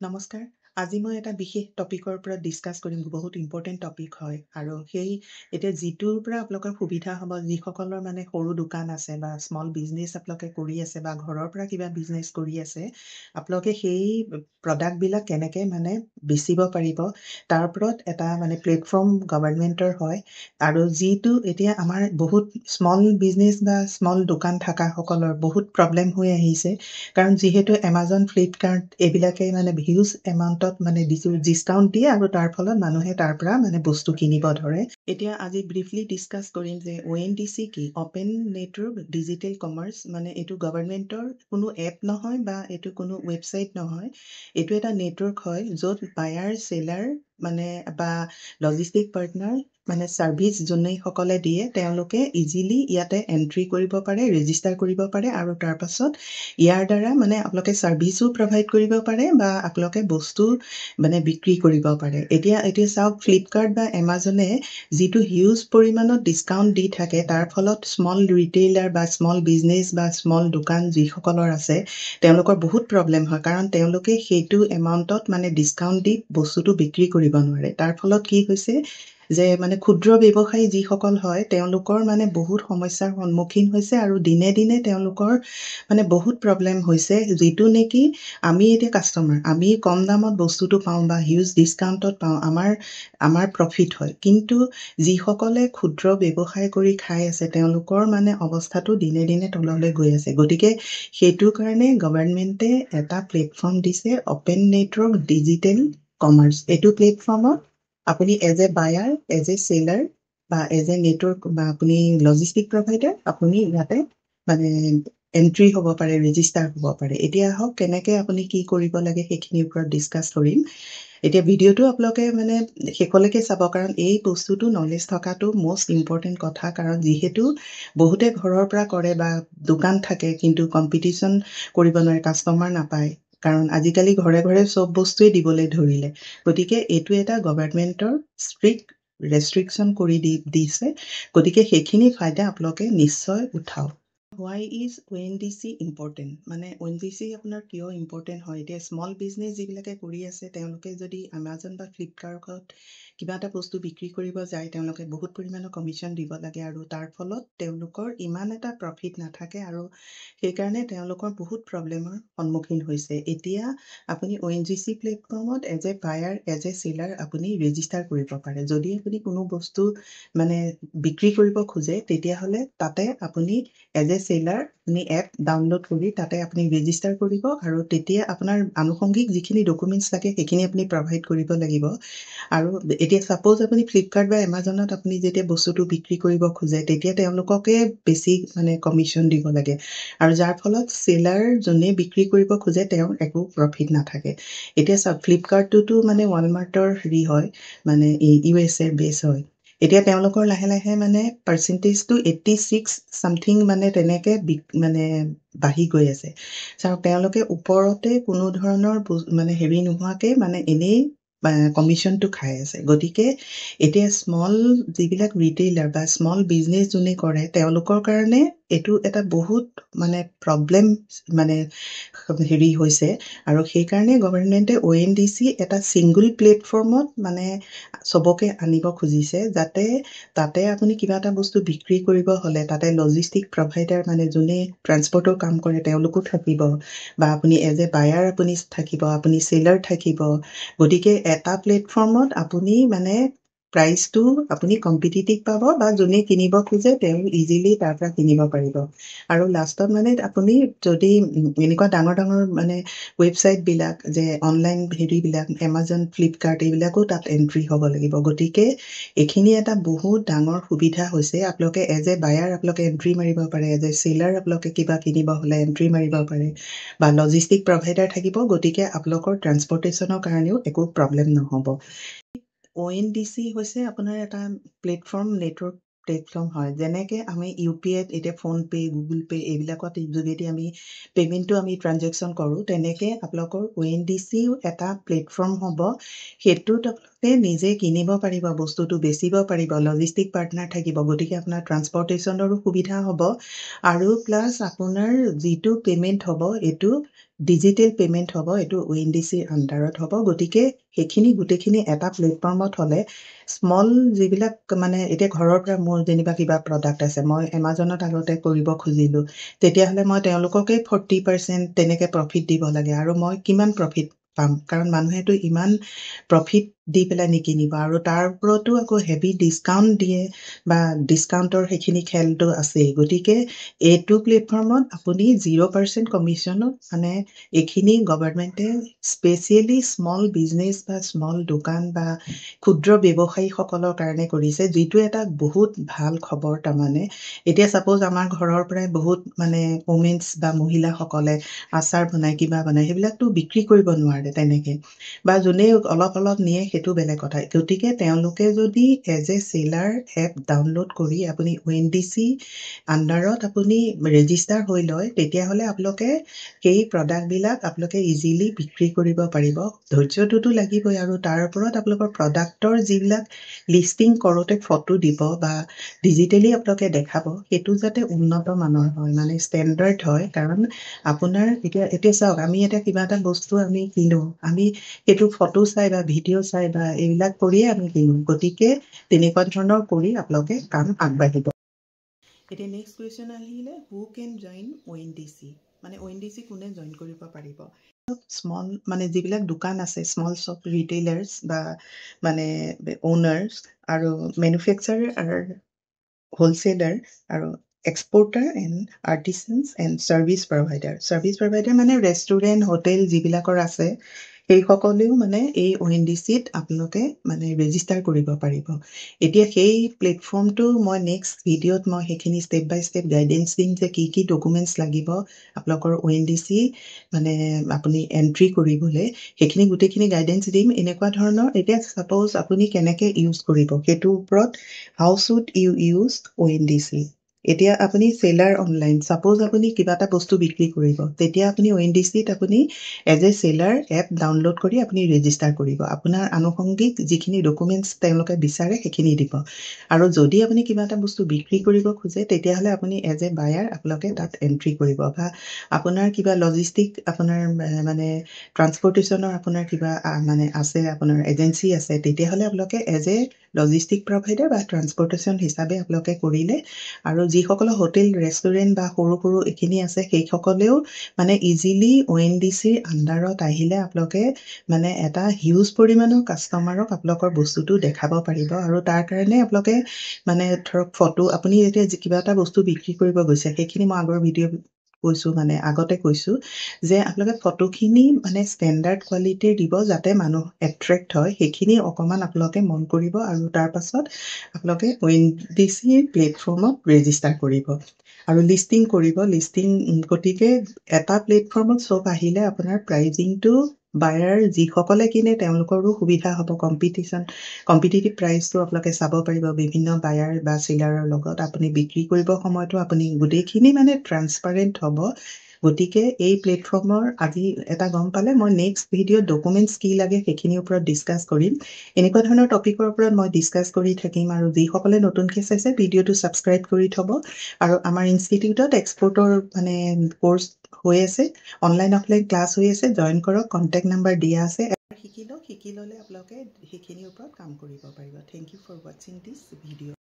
নমস্কাৰ। আজি মই এটা বিশেষ টপিকৰ ওপৰত ডিছকাছ কৰিম। বহুত ইম্পৰ্টেণ্ট টপিক হয় আৰু এতিয়া যিটোৰ পৰা আপোনালোকৰ সুবিধা হ'ব, যিসকলৰ মানে সৰু দোকান আছে বা স্মল বিজনেছ আপোনালোকে কৰি আছে বা ঘৰৰ পৰা কিবা বিজনেছ কৰি আছে, আপোনালোকে সেই প্ৰডাক্টবিলাক কেনেকৈ মানে বেচিব পাৰিব, তাৰ ওপৰত এটা মানে প্লেটফৰ্ম গভৰ্ণমেণ্টৰ হয়। আৰু যিটো এতিয়া আমাৰ বহুত স্মল বিজনেছ বা স্মল দোকান থকাসকলৰ বহুত প্ৰব্লেম হৈ আহিছে, কাৰণ যিহেতু এমাজন, ফ্লিপকাৰ্ট এইবিলাকে মানে হিউজ এমাউণ্টত মানে ডিছকাউণ্ট দিয়ে আৰু তাৰ ফলত মানুহে তাৰ পৰা মানে বস্তু কিনিব ধৰে। এতিয়া আজি ব্ৰিফলি ডিছকাছ কৰিম যে ONDC কি, অপেন নেটৱৰ্ক ডিজিটেল কমাৰ্চ। মানে এইটো গভৰ্ণমেণ্টৰ কোনো এপ নহয় বা এইটো কোনো ৱেবছাইট নহয়। এইটো এটা নেটৱৰ্ক হয় য'ত বায়াৰ, সেলাৰ মানে বা লজিষ্টিক পাৰ্টনাৰ মানে ছাৰ্ভিচ যোনেসকলে দিয়ে তেওঁলোকে ইজিলি ইয়াতে এণ্ট্ৰি কৰিব পাৰে, ৰেজিষ্টাৰ কৰিব পাৰে আৰু তাৰ পাছত ইয়াৰ দ্বাৰা মানে আপোনালোকে ছাৰ্ভিচো প্ৰভাইড কৰিব পাৰে বা আপোনালোকে বস্তু মানে বিক্ৰী কৰিব পাৰে। এতিয়া চাওক, ফ্লিপকাৰ্ট বা এমাজনে যিটো হিউজ পৰিমাণত ডিছকাউণ্ট দি থাকে, তাৰ ফলত স্মল ৰিটেইলাৰ বা স্মল বিজনেছ বা স্মল দোকান যিসকলৰ আছে তেওঁলোকৰ বহুত প্ৰব্লেম হয়, কাৰণ তেওঁলোকে সেইটো এমাউণ্টত মানে ডিছকাউণ্ট দি বস্তুটো বিক্ৰী কৰিব নোৱাৰে। তাৰ ফলত কি হৈছে যে মানে ক্ষুদ্ৰ ব্যৱসায়ী যিসকল হয় তেওঁলোকৰ মানে বহুত সমস্যাৰ সন্মুখীন হৈছে আৰু দিনে দিনে তেওঁলোকৰ মানে বহুত প্ৰব্লেম হৈছে, যিটো নেকি আমি এতিয়া কাষ্টমাৰ, আমি কম দামত বস্তুটো পাওঁ বা হিউজ ডিছকাউণ্টত পাওঁ, আমাৰ প্ৰফিট হয়। কিন্তু যিসকলে ক্ষুদ্ৰ ব্যৱসায় কৰি খাই আছে তেওঁলোকৰ মানে অৱস্থাটো দিনে দিনে তললৈ গৈ আছে। গতিকে সেইটো কাৰণে গভৰ্ণমেণ্টে এটা প্লেটফৰ্ম দিছে, অপেন নেটৱৰ্ক ডিজিটেল কমাৰ্চ। এইটো প্লেটফৰ্মত আপুনি এজ এ বায়াৰ, এজ এ সেলাৰ বা এজ এ নেটৱৰ্ক বা আপুনি লজিষ্টিক প্ৰভাইডাৰ আপুনি ইয়াতে মানে এণ্ট্ৰি হ'ব পাৰে, ৰেজিষ্টাৰ হ'ব পাৰে। এতিয়া আহক কেনেকৈ আপুনি কি কৰিব লাগে সেইখিনিৰ ওপৰত ডিছকাছ কৰিম। এতিয়া ভিডিঅ'টো আপোনালোকে মানে শেষলৈকে চাব, কাৰণ এই বস্তুটো নলেজ থকাটো মষ্ট ইম্পৰ্টেণ্ট কথা। কাৰণ যিহেতু বহুতে ঘৰৰ পৰা কৰে বা দোকান থাকে কিন্তু কম্পিটিশ্যন কৰিব নোৱাৰে, কাষ্টমাৰ নাপায়, কাৰণ আজিকালি ঘৰে ঘৰে চব বস্তুৱেই দিবলৈ ধৰিলে। গতিকে এইটো এটা গভৰ্ণমেণ্টৰ ষ্ট্ৰিক্ট ৰেষ্ট্ৰিকশ্যন কৰি দিছে। গতিকে সেইখিনি ফাইদা আপোনালোকে নিশ্চয় উঠাওক। হোৱাই ইজ ONDC ইম্পৰ্টেণ্ট, মানে ONDC আপোনাৰ কিয় ইম্পৰ্টেণ্ট হয়। এতিয়া স্মল বিজনেছ যিবিলাকে কৰি আছে তেওঁলোকে যদি এমাজন বা ফ্লিপকাৰ্টত কিবা এটা বস্তু বিক্ৰী কৰিব যায়, তেওঁলোকে বহুত পৰিমাণৰ কমিশ্যন দিব লাগে আৰু তাৰ ফলত তেওঁলোকৰ ইমান এটা প্ৰফিট নাথাকে আৰু সেইকাৰণে তেওঁলোকৰ বহুত প্ৰব্লেমৰ সন্মুখীন হৈছে। এতিয়া আপুনি ONDC প্লেটফৰ্মত এজ এ বায়াৰ, এজ এ সেলাৰ আপুনি ৰেজিষ্টাৰ কৰিব পাৰে। যদি আপুনি কোনো বস্তু মানে বিক্ৰী কৰিব খোজে তেতিয়াহ'লে তাতে আপুনি এজ এ সেলাৰ আপুনি এপ ডাউনলোড কৰি তাতে আপুনি ৰেজিষ্টাৰ কৰিব আৰু তেতিয়া আপোনাৰ আনুষংগিক যিখিনি ডকুমেণ্টছ লাগে সেইখিনি আপুনি প্ৰভাইড কৰিব লাগিব। আৰু এতিয়া ছাপ'জ আপুনি ফ্লিপকাৰ্ট বা এমাজনত আপুনি যেতিয়া বস্তুটো বিক্ৰী কৰিব খোজে তেতিয়া তেওঁলোককে বেছি মানে কমিশ্যন দিব লাগে আৰু যাৰ ফলত সেলাৰ যোনে বিক্ৰী কৰিব খোজে তেওঁৰ একো প্ৰফিট নাথাকে। এতিয়া চাওক, ফ্লিপকাৰ্টটোতো মানে ৱালমাৰ্টৰ হেৰি হয়, মানে USA বেছ হয়। এতিয়া তেওঁলোকৰ লাহে লাহে মানে পাৰ্চেণ্টেজটো 86 ছামথিং মানে তেনেকৈ মানে বাঢ়ি গৈ আছে। চাওক, তেওঁলোকে ওপৰতে কোনো ধৰণৰ মানে হেৰি নোহোৱাকৈ মানে এনেই কমিশ্যনটো খাই আছে। গতিকে এতিয়া স্মল যিবিলাক ৰিটেইলাৰ বা স্মল বিজনেছ যোনে কৰে তেওঁলোকৰ কাৰণে এইটো এটা বহুত মানে প্ৰব্লেম মানে হেৰি হৈছে আৰু সেইকাৰণে গভৰ্ণমেণ্টে ONDC এটা ছিংগল প্লেটফৰ্মত মানে চবকে আনিব খুজিছে, যাতে তাতে আপুনি কিবা এটা বস্তু বিক্ৰী কৰিব হ'লে তাতে লজিষ্টিক প্ৰভাইডাৰ মানে যোনে ট্ৰান্সপৰ্টৰ কাম কৰে তেওঁলোকো থাকিব বা আপুনি এজ এ বায়াৰ আপুনি থাকিব, আপুনি সেলাৰ থাকিব। গতিকে এটা প্লেটফৰ্মত আপুনি মানে প্ৰাইচটো আপুনি কম্পিটিটিভ পাব বা যোনে কিনিব খোজে তেওঁ ইজিলি তাৰ পৰা কিনিব পাৰিব। আৰু লাষ্টত মানে আপুনি যদি এনেকুৱা ডাঙৰ ডাঙৰ মানে ৱেবছাইটবিলাক যে অনলাইন হেৰিবিলাক এমাজন, ফ্লিপকাৰ্ট এইবিলাকো তাত এণ্ট্ৰি হ'ব লাগিব। গতিকে এইখিনি এটা বহুত ডাঙৰ সুবিধা হৈছে। আপোনালোকে এজ এ বায়াৰ আপোনালোকে এণ্ট্ৰি মাৰিব পাৰে, এজ এ সেলাৰ আপোনালোকে কিবা কিনিব হ'লে এণ্ট্ৰি মাৰিব পাৰে বা লজিষ্টিক প্ৰভাইডাৰ থাকিব। গতিকে আপোনালোকৰ ট্ৰান্সপৰ্টেশ্যনৰ কাৰণেও একো প্ৰব্লেম নহ'ব। ONDC হৈছে আপোনাৰ এটা প্লেটফৰ্ম, নেটৱৰ্ক প্লেটফৰ্ম হয়। যেনেকৈ আমি UPIত এতিয়া ফোনপে', গুগল পে' এইবিলাকত যোগেদি আমি পে'মেণ্টটো আমি ট্ৰানজেকশ্যন কৰোঁ, তেনেকৈ আপোনালোকৰ ONDCও এটা প্লেটফৰ্ম হ'ব। সেইটোত আপোনালোকে নিজে কিনিব পাৰিব, বস্তুটো বেচিব পাৰিব, লজিষ্টিক পাৰ্টনাৰ থাকিব। গতিকে আপোনাৰ ট্ৰান্সপৰ্টেশ্যনৰো সুবিধা হ'ব আৰু প্লাছ আপোনাৰ যিটো পে'মেণ্ট হ'ব এইটো ডিজিটেল পেমেণ্ট হ'ব, এইটো ONDCৰ আণ্ডাৰত হ'ব। গতিকে সেইখিনি গোটেইখিনি এটা প্লেটফৰ্মত হ'লে স্মল যিবিলাক মানে এতিয়া ঘৰৰ পৰা মোৰ যেনিবা কিবা প্ৰডাক্ট আছে, মই এমাজনত আগতে কৰিব খুজিলোঁ, তেতিয়াহ'লে মই তেওঁলোককে 40% তেনেকৈ প্ৰফিট দিব লাগে। আৰু মই কিমান প্ৰফিট পাম? কাৰণ মানুহেতো ইমান প্ৰফিট দি পেলাই নিকিনিব, আৰু তাৰ ওপৰতো আকৌ হেভি ডিছকাউণ্ট দিয়ে বা ডিছকাউণ্টৰ সেইখিনি খেলটো আছেই। গতিকে এইটো প্লেটফৰ্মত আপুনি 0% কমিশ্যনত মানে এইখিনি গভৰ্ণমেণ্টে স্পেচিয়েলি স্মল বিজনেছ বা স্মল দোকান বা ক্ষুদ্ৰ ব্যৱসায়ীসকলৰ কাৰণে কৰিছে, যিটো এটা বহুত ভাল খবৰ। তাৰমানে এতিয়া ছাপ'জ আমাৰ ঘৰৰ পৰাই বহুত মানে ওমেন্স বা মহিলাসকলে আচাৰ বনায়, কিবা বনায়, সেইবিলাকতো বিক্ৰী কৰিব নোৱাৰে তেনেকৈ, বা যোনে অলপ অলপ নিয়ে সেইটো বেলেগ কথা। গতিকে তেওঁলোকে যদি as a seller app download কৰি আপুনি ONDC আণ্ডাৰত আপুনি ৰেজিষ্টাৰ হৈ লয়, তেতিয়াহ'লে আপোনালোকে সেই প্ৰডাক্টবিলাক আপোনালোকে ইজিলি বিক্ৰী কৰিব পাৰিব। ধৈৰ্যটোতো লাগিবই, আৰু তাৰ ওপৰত আপোনালোকৰ প্ৰডাক্টৰ যিবিলাক লিষ্টিং কৰোঁতে ফটো দিব বা ডিজিটেলি আপোনালোকে দেখাব, সেইটো যাতে উন্নত মানৰ হয়, মানে ষ্টেণ্ডাৰ্ড হয়। কাৰণ আপোনাৰ এতিয়া চাওক, আমি এতিয়া কিবা এটা বস্তু আমি কিনো, আমি সেইটো ফটো চাই বা ভিডিঅ' চাই বা এইবিলাক কৰিয়ে আমি কিনো। গতিকে তেনেকুৱা ধৰণৰ কৰি আপোনালোকে কাম আগবাঢ়িব। এতিয়া নেক্সট কুৱেশ্যন আহিলে, হু কেন জইন ONDC? মানে ONDC কোনে জইন কৰিব পাৰিব? স্মল মানে যিবিলাক দোকান আছে, স্মল শ্বপ ৰিটেইলাৰ্ছ বা মানে অ'নাৰ্ছ আৰু মেনুফেকচাৰাৰ আৰু হোলচেলাৰ আৰু exporter and artisans and service provider. Service provider মানে ৰেষ্টুৰেণ্ট, হোটেল যিবিলাকৰ আছে, সেইসকলেও মানে এই ONDCত আপোনালোকে মানে ৰেজিষ্টাৰ কৰিব পাৰিব। এতিয়া সেই প্লেটফৰ্মটো মই নেক্সট ভিডিঅ'ত মই সেইখিনি ষ্টেপ বাই ষ্টেপ গাইডেঞ্চ দিম যে কি কি ডকুমেণ্টছ লাগিব আপোনালোকৰ ONDC মানে আপুনি এণ্ট্ৰি কৰিবলৈ, সেইখিনি গোটেইখিনি গাইডেঞ্চ দিম। এনেকুৱা ধৰণৰ এতিয়া ছাপ'জ আপুনি কেনেকৈ ইউজ কৰিব সেইটোৰ ওপৰত, হাউ শ্বুড ইউ ইউজ ONDC? এতিয়া আপুনি চেলাৰ অনলাইন, ছাপ'জ আপুনি কিবা এটা বস্তু বিক্ৰী কৰিব, তেতিয়া আপুনি ONDCত আপুনি as a seller app download কৰি আপুনি ৰেজিষ্টাৰ কৰিব। আপোনাৰ আনুষংগিক যিখিনি ডকুমেণ্টছ তেওঁলোকে বিচাৰে সেইখিনি দিব। আৰু যদি আপুনি কিবা এটা বস্তু বিক্ৰী কৰিব খোজে, তেতিয়াহ'লে আপুনি এজ এ বায়াৰ আপোনালোকে তাত এণ্ট্ৰি কৰিব। বা আপোনাৰ কিবা লজিষ্টিক আপোনাৰ মানে ট্ৰান্সপৰ্টেশ্যনৰ আপোনাৰ কিবা মানে আছে, আপোনাৰ এজেঞ্চি আছে, তেতিয়াহ'লে আপোনালোকে এজ এ লজিষ্টিক প্ৰভাইডাৰ বা ট্ৰান্সপৰ্টেশ্যন হিচাপে আপোনালোকে কৰিলে। আৰু যিসকলৰ হোটেল, ৰেষ্টুৰেণ্ট বা সৰু সৰু এইখিনি আছে, সেইসকলেও মানে ইজিলি ONDCৰ আণ্ডাৰত আহিলে আপোনালোকে মানে এটা হিউজ পৰিমাণৰ কাষ্টমাৰক আপোনালোকৰ বস্তুটো দেখাব পাৰিব। আৰু তাৰ কাৰণে আপোনালোকে মানে ধৰক ফটো, আপুনি যেতিয়া কিবা এটা বস্তু বিক্ৰী কৰিব গৈছে, সেইখিনি মই আগৰ ভিডিঅ' কৈছোঁ, মানে আগতে কৈছোঁ যে আপোনালোকে ফটোখিনি মানে ষ্টেণ্ডাৰ্ড কোৱালিটিৰ দিব, যাতে মানুহ এট্ৰেক্ট হয়। সেইখিনি অকণমান আপোনালোকে মন কৰিব, আৰু তাৰ পাছত আপোনালোকে ONDCৰ প্লেটফৰ্মত ৰেজিষ্টাৰ কৰিব আৰু লিষ্টিং কৰিব। গতিকে এটা প্লেটফৰ্মত চব আহিলে আপোনাৰ প্ৰাইজিংটো বায়াৰ যিসকলে কিনে তেওঁলোকৰো সুবিধা হ'ব। কম্পিটিটিভ প্ৰাইচটো আপোনালোকে চাব পাৰিব বিভিন্ন বায়াৰ বা চেলাৰৰ লগত। আপুনি বিক্ৰী কৰিব সময়তো আপুনি গোটেইখিনি মানে ট্ৰান্সপাৰেণ্ট হ'ব। গতিকে এই প্লেটফৰ্মৰ আজি এটা গম পালে। মই নেক্সট ভিডিঅ'ত ডকুমেণ্টছ কি লাগে সেইখিনিৰ ওপৰত ডিছকাছ কৰিম। এনেকুৱা ধৰণৰ টপিকৰ ওপৰত মই ডিছকাছ কৰি থাকিম। আৰু যিসকলে নতুনকৈ চাইছে, ভিডিঅ'টো ছাবস্ক্ৰাইব কৰি থ'ব। আৰু আমাৰ ইনষ্টিটিউটত এক্সপৰ্টৰ মানে কোৰ্চ হৈ আছে, অনলাইন অফলাইন ক্লাছ হৈ আছে, জইন কৰক। কণ্টেক্ট নাম্বাৰ দিয়া আছে। শিকি ল'লে আপোনালোকে সেইখিনিৰ ওপৰত কাম কৰিব পাৰিব। থেংক ইউ ফৰ ৱাচিং দিছ ভিডিঅ'।